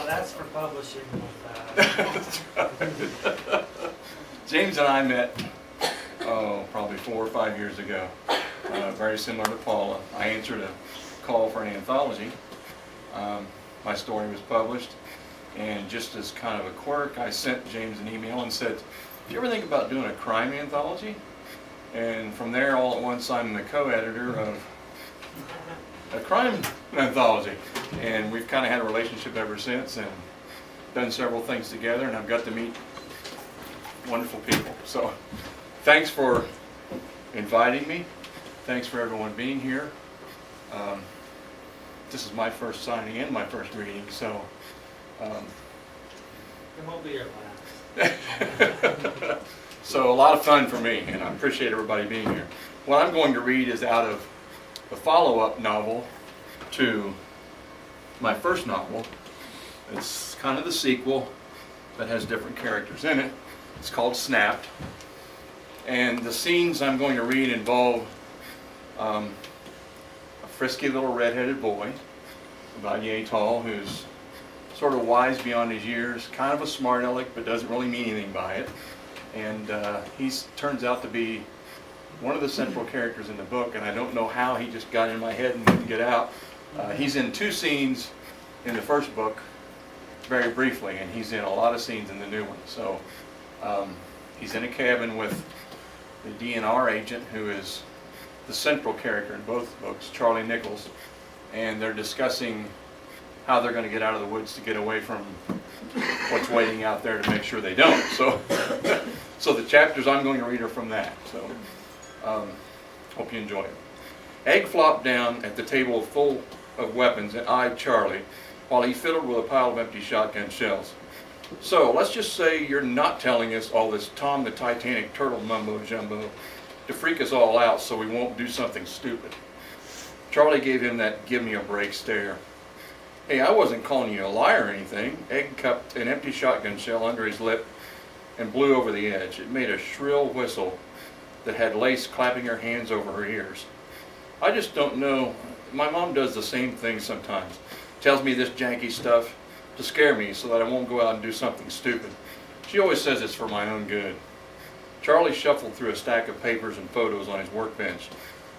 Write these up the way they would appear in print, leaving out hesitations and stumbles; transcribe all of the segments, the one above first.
That's for publishing. James and I met, probably 4 or 5 years ago. Very similar to Paula. I answered a call for an anthology. My story was published, and just as kind of a quirk, I sent James an email and said, "Do you ever think about doing a crime anthology?" And from there, all at once, I'm the co-editor of a crime anthology, and we've kind of had a relationship ever since, and done several things together, and I've got to meet wonderful people. So thanks for inviting me. Thanks for everyone being here. This is my first signing and my first reading, so It won't be your last. so a lot of fun for me, and I appreciate everybody being here. What I'm going to read is out of the follow-up novel to my first novel. It's kind of the sequel that has different characters in it. It's called Snapped. And the scenes I'm going to read involve a frisky little red-headed boy, about yay tall, who's sort of wise beyond his years, kind of a smart aleck, but doesn't really mean anything by it. And he turns out to be one of the central characters in the book, and I don't know how he just got in my head and didn't get out. He's in 2 scenes in the first book, very briefly, and he's in a lot of scenes in the new one. So he's in a cabin with the DNR agent, who is the central character in both books, Charlie Nichols, and they're discussing how they're going to get out of the woods to get away from what's waiting out there to make sure they don't. So, so the chapters I'm going to read are from that. So hope you enjoy it. Egg flopped down at the table full of weapons and eyed Charlie while he fiddled with a pile of empty shotgun shells. "So, let's just say you're not telling us all this Tom the Titanic Turtle mumbo-jumbo to freak us all out so we won't do something stupid." Charlie gave him that give-me-a-break stare. "Hey, I wasn't calling you a liar or anything." Egg cupped an empty shotgun shell under his lip and blew over the edge. It made a shrill whistle that had Lace clapping her hands over her ears. "I just don't know. My mom does the same thing sometimes. Tells me this janky stuff to scare me so that I won't go out and do something stupid. She always says it's for my own good." Charlie shuffled through a stack of papers and photos on his workbench.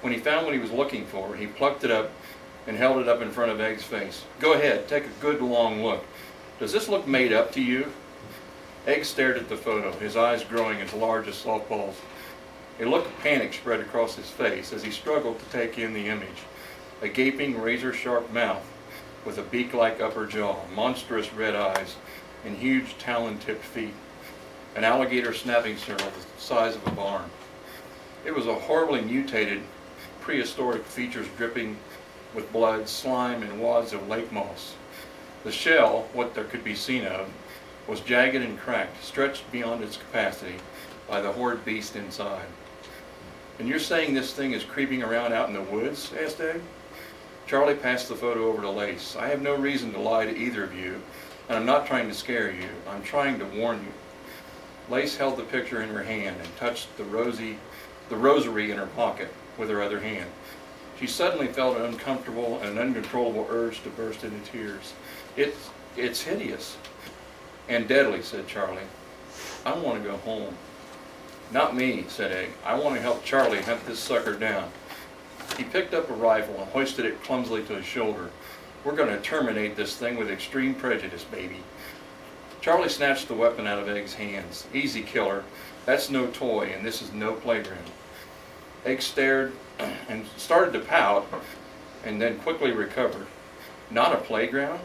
When he found what he was looking for, he plucked it up and held it up in front of Egg's face. "Go ahead, take a good long look. Does this look made up to you?" Egg stared at the photo, his eyes growing as large as softballs. A look of panic spread across his face as he struggled to take in the image. A gaping, razor-sharp mouth with a beak-like upper jaw, monstrous red eyes, and huge talon-tipped feet. An alligator snapping turtle the size of a barn. It was a horribly mutated, prehistoric features dripping with blood, slime, and wads of lake moss. The shell, what there could be seen of, was jagged and cracked, stretched beyond its capacity by the horrid beast inside. "And you're saying this thing is creeping around out in the woods?" asked Egg. Charlie passed the photo over to Lace. "I have no reason to lie to either of you, and I'm not trying to scare you. I'm trying to warn you." Lace held the picture in her hand and touched the rosary in her pocket with her other hand. She suddenly felt an uncomfortable and uncontrollable urge to burst into tears. It's hideous." "And deadly," said Charlie. "I want to go home." "Not me," said Egg. "I want to help Charlie hunt this sucker down." He picked up a rifle and hoisted it clumsily to his shoulder. "We're going to terminate this thing with extreme prejudice, baby." Charlie snatched the weapon out of Egg's hands. "Easy, killer. That's no toy, and this is no playground." Egg stared and started to pout, and then quickly recovered. "Not a playground?